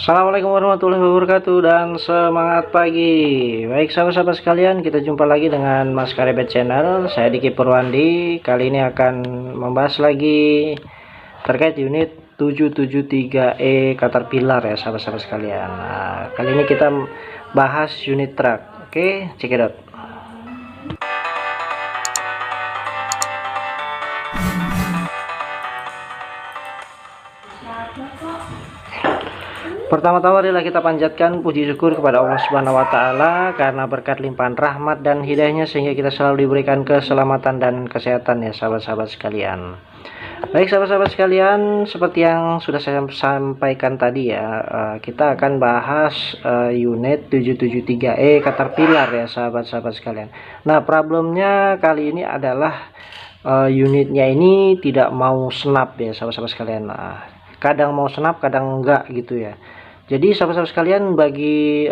Assalamualaikum warahmatullahi wabarakatuh dan semangat pagi. Baik sahabat-sahabat sekalian, kita jumpa lagi dengan Mas Karebet Channel. Saya Diki Purwandi. Kali ini akan membahas lagi terkait unit 773E Caterpillar ya sahabat-sahabat sekalian. Nah, kali ini kita bahas unit truk. Oke, cekidot. Pertama-tama adalah kita panjatkan puji syukur kepada Allah Subhanahu wa taala karena berkat limpahan rahmat dan hidayahnya sehingga kita selalu diberikan keselamatan dan kesehatan ya sahabat-sahabat sekalian. Baik sahabat-sahabat sekalian, seperti yang sudah saya sampaikan tadi ya, kita akan bahas unit 773E Caterpillar ya sahabat-sahabat sekalian. Nah, problemnya kali ini adalah unitnya ini tidak mau snap ya sahabat-sahabat sekalian. Nah, kadang mau snap, kadang enggak gitu ya. Jadi sahabat-sahabat sekalian, bagi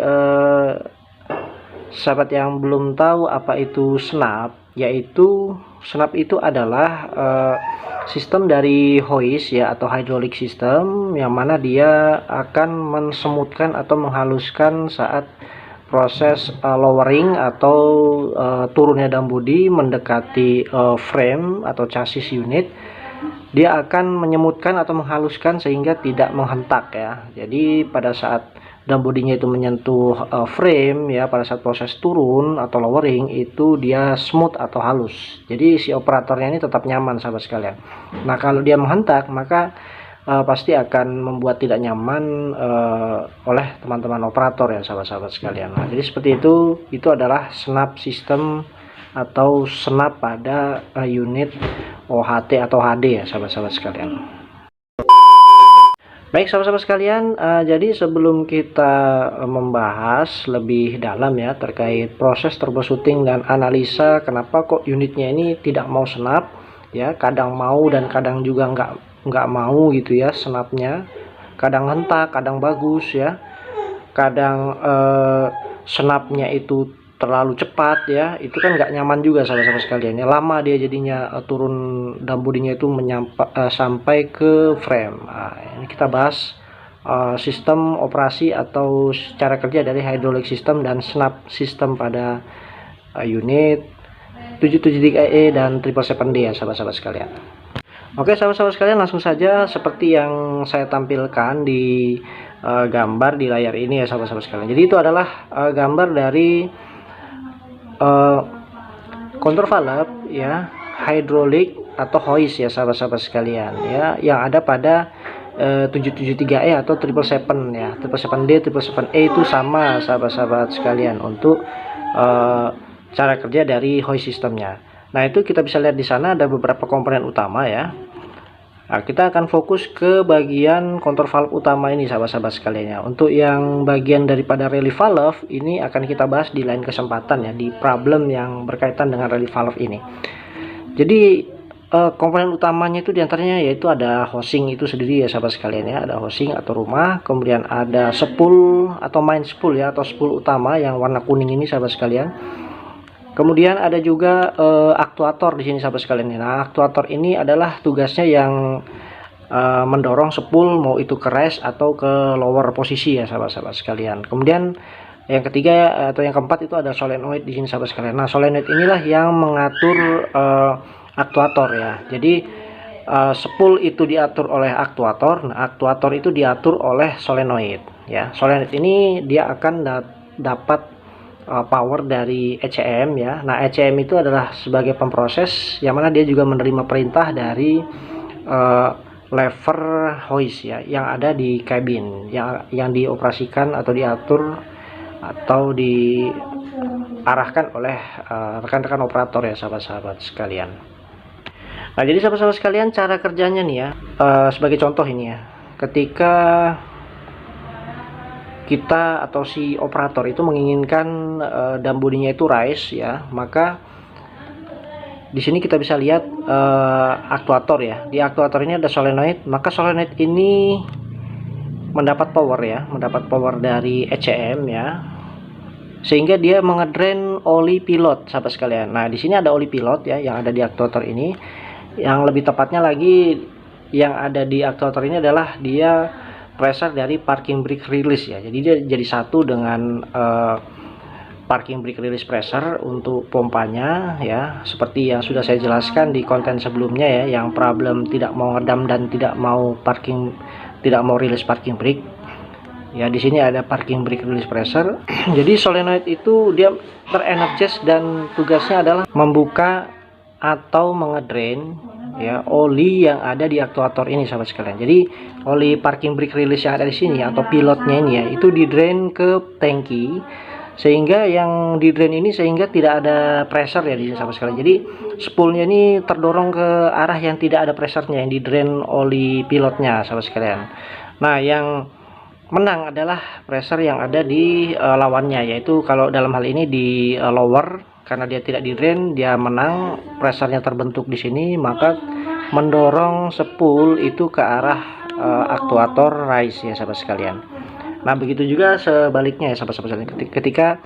sahabat yang belum tahu apa itu snap, yaitu snap itu adalah sistem dari hoist ya atau hydraulic system, yang mana dia akan mensemutkan atau menghaluskan saat proses lowering atau turunnya dam bodi mendekati frame atau chassis unit. Dia akan menyemutkan atau menghaluskan sehingga tidak menghentak ya. Jadi pada saat dam bodinya itu menyentuh frame ya, pada saat proses turun atau lowering itu dia smooth atau halus. Jadi si operatornya ini tetap nyaman sahabat sekalian. Nah, kalau dia menghentak maka pasti akan membuat tidak nyaman oleh teman-teman operator ya sahabat-sahabat sekalian. Nah, jadi seperti itu adalah snap system atau snap pada unit OHT atau HD ya sahabat-sahabat sekalian. Baik sahabat-sahabat sekalian, jadi sebelum kita membahas lebih dalam ya terkait proses troubleshooting dan analisa kenapa kok unitnya ini tidak mau snap ya, kadang mau dan kadang juga nggak mau gitu ya snapnya, kadang hentak, kadang bagus ya, kadang snapnya itu terlalu cepat ya, itu kan nggak nyaman juga sahabat-sahabat sekalian ya, lama dia jadinya turun dam bodinya itu sampai ke frame. Nah, ini kita bahas sistem operasi atau cara kerja dari hydraulic system dan snap system pada unit 773E dan 777D ya sahabat-sahabat sekalian. Oke sahabat-sahabat sekalian, langsung saja seperti yang saya tampilkan di gambar di layar ini ya sahabat-sahabat sekalian. Jadi itu adalah gambar dari contour valve ya, hydraulic atau hoist ya sahabat-sahabat sekalian ya, yang ada pada 773E atau 777 ya, 777D, 777E itu sama sahabat-sahabat sekalian untuk cara kerja dari hoist sistemnya. Nah, itu kita bisa lihat di sana ada beberapa komponen utama ya. Nah, kita akan fokus ke bagian contour valve utama ini sahabat-sahabat sekalian ya. Untuk yang bagian daripada relief valve ini akan kita bahas di lain kesempatan ya, di problem yang berkaitan dengan relief valve ini. Jadi komponen utamanya itu diantaranya yaitu ada housing itu sendiri ya sahabat sekalian ya, ada housing atau rumah, kemudian ada spool atau main spool ya, atau spool utama yang warna kuning ini sahabat sekalian. Kemudian ada juga aktuator di sini sahabat sekalian. Nah, aktuator ini adalah tugasnya yang mendorong spool mau itu ke rest atau ke lower posisi ya sahabat-sahabat sekalian. Kemudian yang ketiga atau yang keempat itu ada solenoid di sini sahabat sekalian. Nah, solenoid inilah yang mengatur aktuator ya. Jadi spool itu diatur oleh aktuator. Nah, aktuator itu diatur oleh solenoid ya. Solenoid ini dia akan dapat power dari ECM ya. Nah, ECM itu adalah sebagai pemproses yang mana dia juga menerima perintah dari lever hoist ya yang ada di kabin yang dioperasikan atau diatur atau diarahkan oleh rekan-rekan operator ya sahabat-sahabat sekalian. Nah, jadi sahabat-sahabat sekalian, cara kerjanya nih ya, sebagai contoh ini ya, ketika kita atau si operator itu menginginkan dam bodinya itu rise ya, maka di sini kita bisa lihat aktuator ya. Di aktuator ini ada solenoid, maka solenoid ini mendapat power ya, mendapat power dari ECM ya, sehingga dia mengedrain oli pilot sahabat sekalian. Nah, di sini ada oli pilot ya yang ada di aktuator ini. Yang lebih tepatnya lagi yang ada di aktuator ini adalah dia pressure dari parking brake release ya. Jadi dia jadi satu dengan parking brake release pressure untuk pompanya ya, seperti yang sudah saya jelaskan di konten sebelumnya ya, yang problem tidak mau ngedam dan tidak mau release parking brake ya. Di sini ada parking brake release pressure. Jadi solenoid itu dia terenergize dan tugasnya adalah membuka atau mengedrain ya oli yang ada di aktuator ini sahabat sekalian. Jadi oli parking brake release yang ada di sini atau pilotnya ini ya, itu di drain ke tangki, sehingga yang di drain ini sehingga tidak ada pressure ya di sini sahabat sekalian. Jadi spoolnya ini terdorong ke arah yang tidak ada pressure-nya, yang di drain oli pilotnya sahabat sekalian. Nah, yang menang adalah pressure yang ada di lawannya, yaitu kalau dalam hal ini di lower, karena dia tidak di drain, dia menang, pressure-nya terbentuk di sini, maka mendorong spool itu ke arah aktuator rise ya sahabat sekalian. Nah, begitu juga sebaliknya ya sahabat-sahabat sekalian. Ketika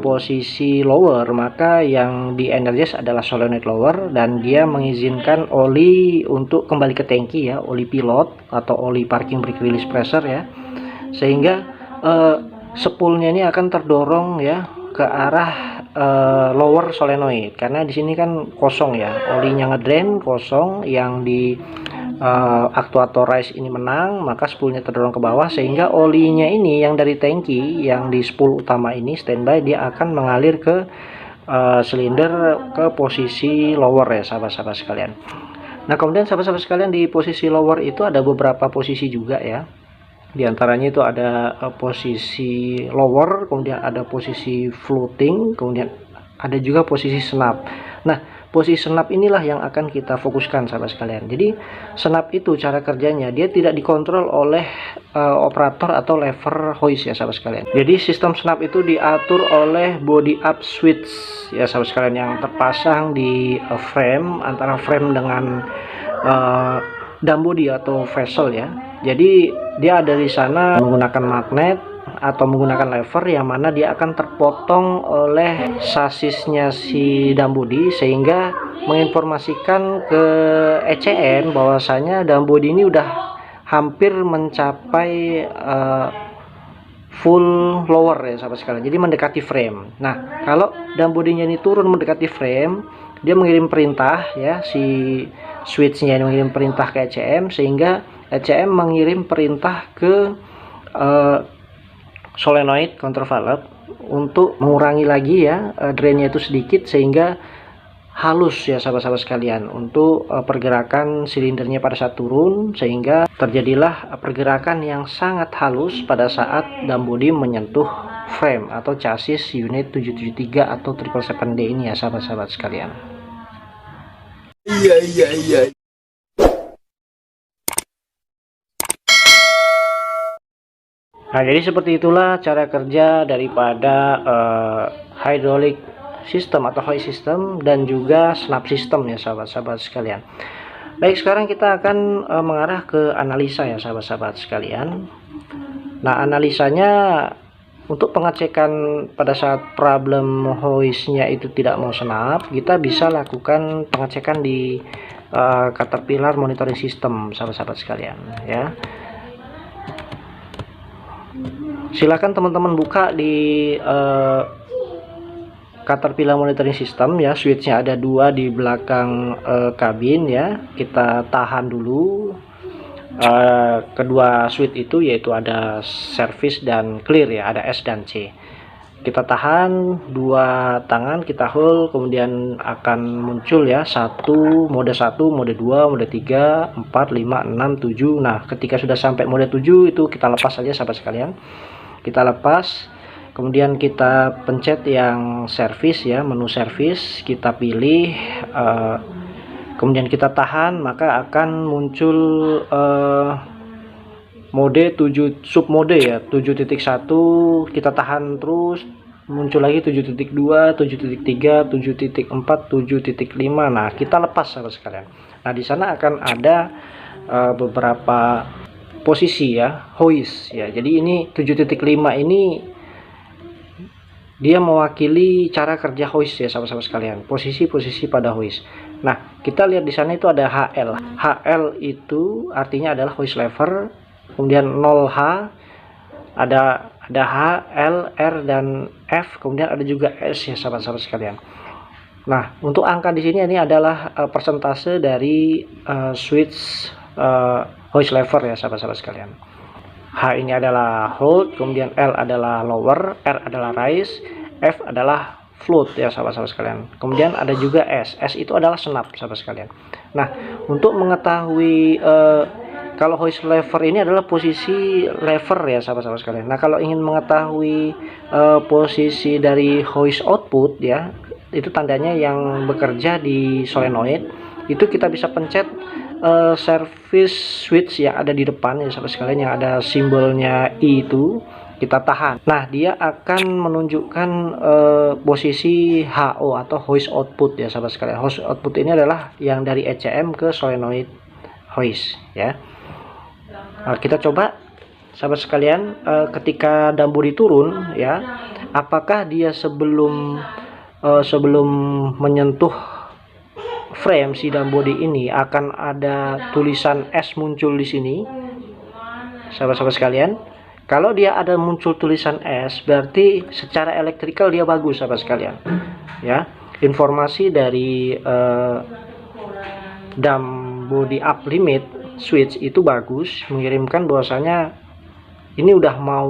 posisi lower, maka yang di energize adalah solenoid lower dan dia mengizinkan oli untuk kembali ke tangki ya, oli pilot atau oli parking brake release pressure ya. Sehingga spoolnya ini akan terdorong ya ke arah lower solenoid, karena di sini kan kosong ya, olinya ngedrain kosong, yang di aktuator rise ini menang, maka spoolnya terdorong ke bawah, sehingga olinya ini yang dari tangki yang di spool utama ini standby, dia akan mengalir ke silinder ke posisi lower ya sahabat-sahabat sekalian. Nah, kemudian sahabat-sahabat sekalian, di posisi lower itu ada beberapa posisi juga ya. Di antaranya itu ada posisi lower, kemudian ada posisi floating, kemudian ada juga posisi snap. Nah, posisi snap inilah yang akan kita fokuskan sahabat sekalian. Jadi snap itu cara kerjanya, dia tidak dikontrol oleh operator atau lever hoist ya sahabat sekalian. Jadi sistem snap itu diatur oleh body up switch ya sahabat sekalian, yang terpasang di frame, antara frame dengan dam body atau vessel ya. Jadi dia ada di sana menggunakan magnet atau menggunakan lever, yang mana dia akan terpotong oleh sasisnya si dam body, sehingga menginformasikan ke ECN bahwasanya dam body ini udah hampir mencapai full lower ya sahabat sekalian, jadi mendekati frame. Nah, kalau dam bodinya ini turun mendekati frame, dia mengirim perintah ya, si switchnya mengirim perintah ke ECM, sehingga ECM mengirim perintah ke solenoid control valve untuk mengurangi lagi ya drainnya itu sedikit, sehingga halus ya sahabat-sahabat sekalian untuk pergerakan silindernya pada saat turun, sehingga terjadilah pergerakan yang sangat halus pada saat dam body menyentuh frame atau chassis unit 773 atau 777D ini ya sahabat-sahabat sekalian. Iya. Nah, jadi seperti itulah cara kerja daripada hydraulic system atau hoist system dan juga snap system ya sahabat-sahabat sekalian. Baik, sekarang kita akan mengarah ke analisa ya sahabat-sahabat sekalian. Nah, analisanya untuk pengecekan pada saat problem hoistnya itu tidak mau snap, kita bisa lakukan pengecekan di Caterpillar monitoring system sahabat-sahabat sekalian ya. Silakan teman-teman buka di Caterpillar monitoring system ya, switchnya ada dua di belakang kabin ya. Kita tahan dulu kedua switch itu, yaitu ada service dan clear ya, ada S dan C. Kita tahan dua tangan, kita hold, kemudian akan muncul ya mode 1, mode 2, mode 3, 4, 5, 6, 7. Nah, ketika sudah sampai mode 7 itu kita lepas saja sahabat sekalian. Kita lepas, kemudian kita pencet yang service ya, menu service, kita pilih kemudian kita tahan, maka akan muncul mode 7 submode ya, 7.1. kita tahan terus, muncul lagi 7.2, 7.3, 7.4, 7.5. Nah, kita lepas sahabat sekalian. Nah, di sana akan ada beberapa posisi ya hoist ya. Jadi ini 7.5 ini dia mewakili cara kerja hoist ya sahabat-sahabat sekalian, posisi-posisi pada hoist. Nah, kita lihat di sana itu ada HL. HL itu artinya adalah hoist lever, kemudian 0H, ada H, L, R, dan F, kemudian ada juga S ya sahabat-sahabat sekalian. Nah, untuk angka di sini ini adalah persentase dari switch hoist lever ya sahabat-sahabat sekalian. H ini adalah hold, kemudian L adalah lower, R adalah rise, F adalah float ya sahabat-sahabat sekalian. Kemudian ada juga S itu adalah snap sahabat sekalian. Nah, untuk mengetahui kalau hoist lever ini adalah posisi lever ya sahabat-sahabat sekalian. Nah, kalau ingin mengetahui posisi dari hoist output ya, itu tandanya yang bekerja di solenoid, itu kita bisa pencet service switch yang ada di depan ya sahabat sekalian, yang ada simbolnya I itu kita tahan. Nah, dia akan menunjukkan posisi HO atau hoist output ya sahabat sekalian. Hoist output ini adalah yang dari ECM ke solenoid hoist ya. Nah, kita coba sahabat sekalian, ketika dam body turun ya, apakah dia sebelum menyentuh frame si dam body ini akan ada tulisan S muncul di sini sahabat-sahabat sekalian. Kalau dia ada muncul tulisan S, berarti secara elektrikal dia bagus sahabat sekalian ya. Informasi dari dam body up limit switch itu bagus, mengirimkan bahwasanya ini udah mau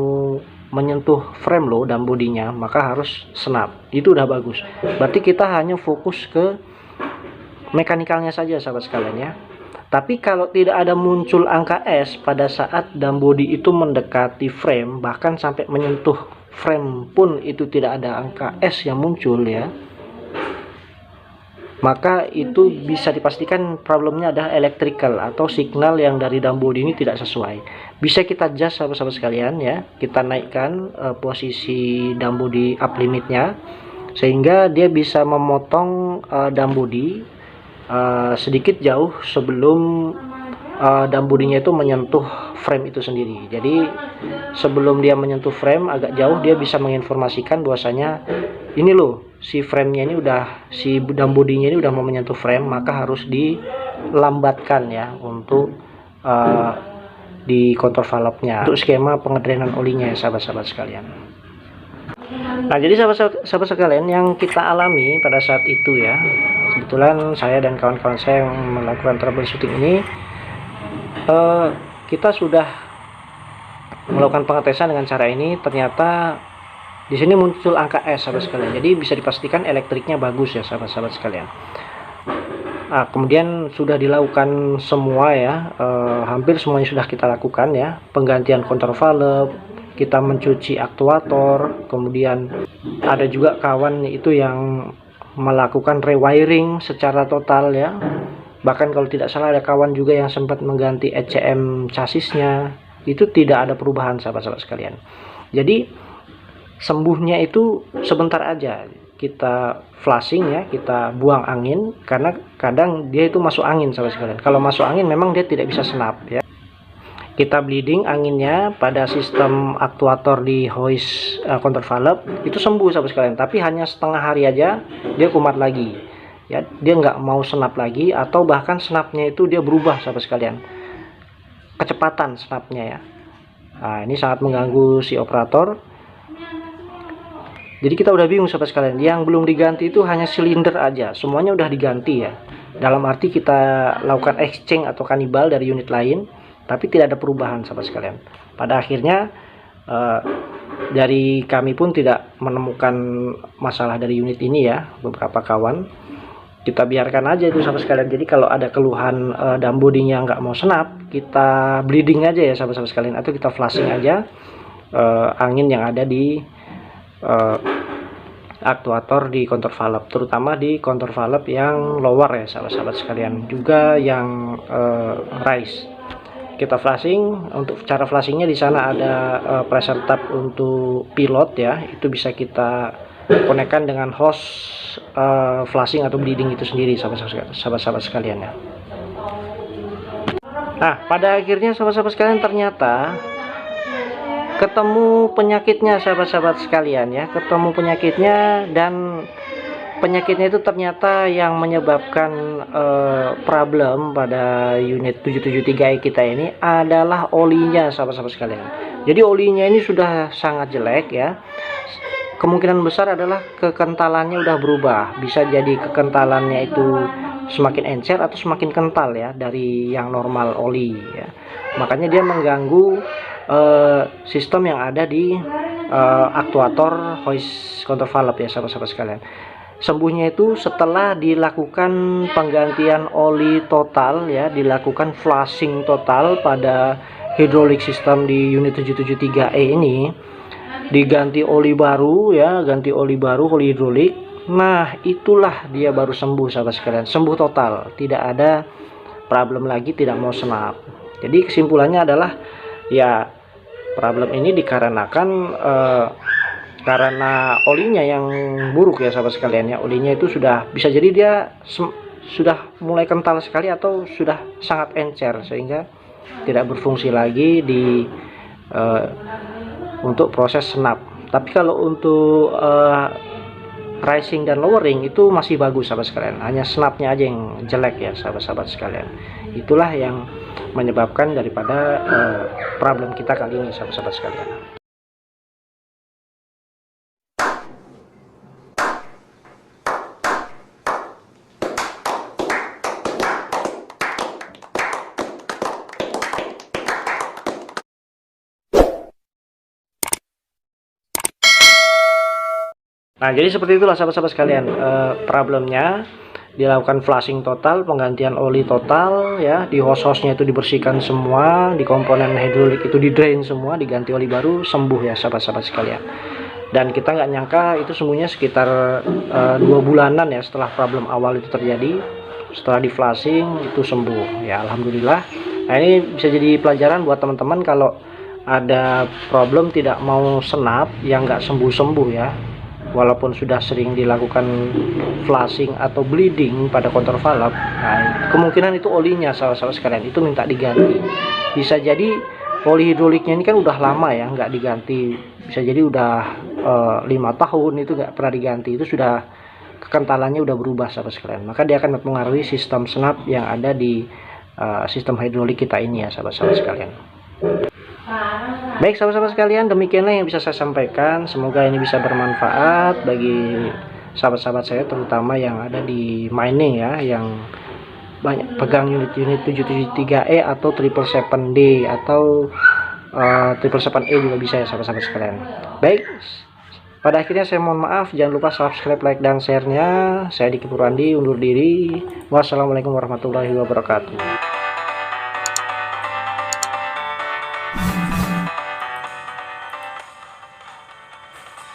menyentuh frame loh dam bodinya, maka harus snap. Itu udah bagus. Berarti kita hanya fokus ke mekanikalnya saja sahabat sekalian ya. Tapi kalau tidak ada muncul angka S pada saat dam body itu mendekati frame, bahkan sampai menyentuh frame pun itu tidak ada angka S yang muncul ya, maka itu bisa dipastikan problemnya adalah electrical atau signal yang dari dam body ini tidak sesuai. Bisa kita adjust sahabat-sahabat sekalian ya, kita naikkan posisi dam body up limitnya sehingga dia bisa memotong dam body sedikit jauh sebelum dam bodinya itu menyentuh frame itu sendiri. Jadi sebelum dia menyentuh frame agak jauh, dia bisa menginformasikan bahwasanya ini loh, si framenya ini udah, si dam bodinya ini udah mau menyentuh frame, maka harus dilambatkan ya untuk di kontrol valve-nya, untuk skema pengedrainan olinya ya sahabat-sahabat sekalian. Nah, jadi sahabat sekalian, yang kita alami pada saat itu ya, kebetulan saya dan kawan-kawan saya yang melakukan troubleshooting ini, kita sudah melakukan pengetesan dengan cara ini. Ternyata di sini muncul angka S sahabat sekalian, jadi bisa dipastikan elektriknya bagus ya sahabat-sahabat sekalian. Nah, kemudian sudah dilakukan semua ya, hampir semuanya sudah kita lakukan ya, penggantian kontrol valve, kita mencuci aktuator, kemudian ada juga kawan itu yang melakukan rewiring secara total ya. Bahkan kalau tidak salah ada kawan juga yang sempat mengganti ECM chassisnya, itu tidak ada perubahan sahabat-sahabat sekalian. Jadi sembuhnya itu sebentar aja, kita flushing ya, kita buang angin, karena kadang dia itu masuk angin sahabat sekalian. Kalau masuk angin memang dia tidak bisa snap ya. Kita bleeding anginnya pada sistem aktuator di hoist kontrol valve itu sembuh sahabat sekalian, tapi hanya setengah hari aja dia kumat lagi ya, dia nggak mau snap lagi, atau bahkan snapnya itu dia berubah sahabat sekalian, kecepatan snapnya ya. Nah, ini sangat mengganggu si operator. Jadi kita udah bingung sahabat sekalian, yang belum diganti itu hanya silinder aja, semuanya udah diganti ya, dalam arti kita lakukan exchange atau kanibal dari unit lain, tapi tidak ada perubahan sahabat sekalian. Pada akhirnya dari kami pun tidak menemukan masalah dari unit ini ya, beberapa kawan kita biarkan aja itu sahabat sekalian. Jadi kalau ada keluhan dam bodinya nggak mau snap, kita bleeding aja ya sahabat-sahabat sekalian, atau kita flushing aja angin yang ada di aktuator di kontrol valve, terutama di kontrol valve yang lower ya sahabat-sahabat sekalian, juga yang rise. Kita flushing. Untuk cara flushingnya di sana ada pressure tab untuk pilot ya, itu bisa kita konekkan dengan hose flushing atau bleeding itu sendiri sahabat-sahabat sekalian ya. Nah, pada akhirnya sahabat-sahabat sekalian ternyata ketemu penyakitnya sahabat-sahabat sekalian ya, ketemu penyakitnya, dan penyakitnya itu ternyata yang menyebabkan problem pada unit 773E kita ini adalah olinya, sahabat-sahabat sekalian. Jadi olinya ini sudah sangat jelek ya. Kemungkinan besar adalah kekentalannya udah berubah. Bisa jadi kekentalannya itu semakin encer atau semakin kental ya dari yang normal oli ya. Makanya dia mengganggu sistem yang ada di aktuator hoist control valve ya, sahabat-sahabat sekalian. Sembuhnya itu setelah dilakukan penggantian oli total ya, dilakukan flushing total pada hidrolik sistem di unit 773E ini, diganti oli baru ya, ganti oli baru, oli hidrolik. Nah, itulah dia baru sembuh, sahabat sekalian, sembuh total, tidak ada problem lagi, tidak mau senap. Jadi kesimpulannya adalah ya, problem ini dikarenakan karena olinya yang buruk ya, sahabat sekalian ya. Olinya itu sudah bisa jadi dia sudah mulai kental sekali atau sudah sangat encer sehingga tidak berfungsi lagi di untuk proses senap. Tapi kalau untuk rising dan lowering itu masih bagus, sahabat sekalian, hanya senapnya aja yang jelek ya, sahabat-sahabat sekalian. Itulah yang menyebabkan daripada problem kita kali ini, sahabat-sahabat sekalian. Nah, jadi seperti itulah, sahabat-sahabat sekalian, problemnya dilakukan flushing total, penggantian oli total ya, di hose-hose-nya itu dibersihkan semua, di komponen hidrolik itu di drain semua, diganti oli baru, sembuh ya, sahabat-sahabat sekalian. Dan kita nggak nyangka itu semuanya sekitar 2 bulanan ya setelah problem awal itu terjadi. Setelah di flushing itu sembuh ya, alhamdulillah. Nah, ini bisa jadi pelajaran buat teman-teman kalau ada problem tidak mau senap yang nggak sembuh-sembuh ya, walaupun sudah sering dilakukan flushing atau bleeding pada kontrol valve. Nah, kemungkinan itu olinya, sahabat-sahabat sekalian, itu minta diganti. Bisa jadi oli hidroliknya ini kan udah lama ya nggak diganti, bisa jadi udah 5 tahun itu nggak pernah diganti, itu sudah kekentalannya udah berubah, sahabat sekalian. Maka dia akan mempengaruhi sistem senap yang ada di sistem hidrolik kita ini ya, sahabat-sahabat sekalian. Baik, sahabat-sahabat sekalian, demikianlah yang bisa saya sampaikan. Semoga ini bisa bermanfaat bagi sahabat-sahabat saya, terutama yang ada di mining ya, yang banyak pegang unit-unit 773E atau 777D atau 777E juga bisa ya, sahabat-sahabat sekalian. Baik, pada akhirnya saya mohon maaf, jangan lupa subscribe, like, dan share-nya. Saya Diki Purwandi undur diri. Wassalamualaikum warahmatullahi wabarakatuh.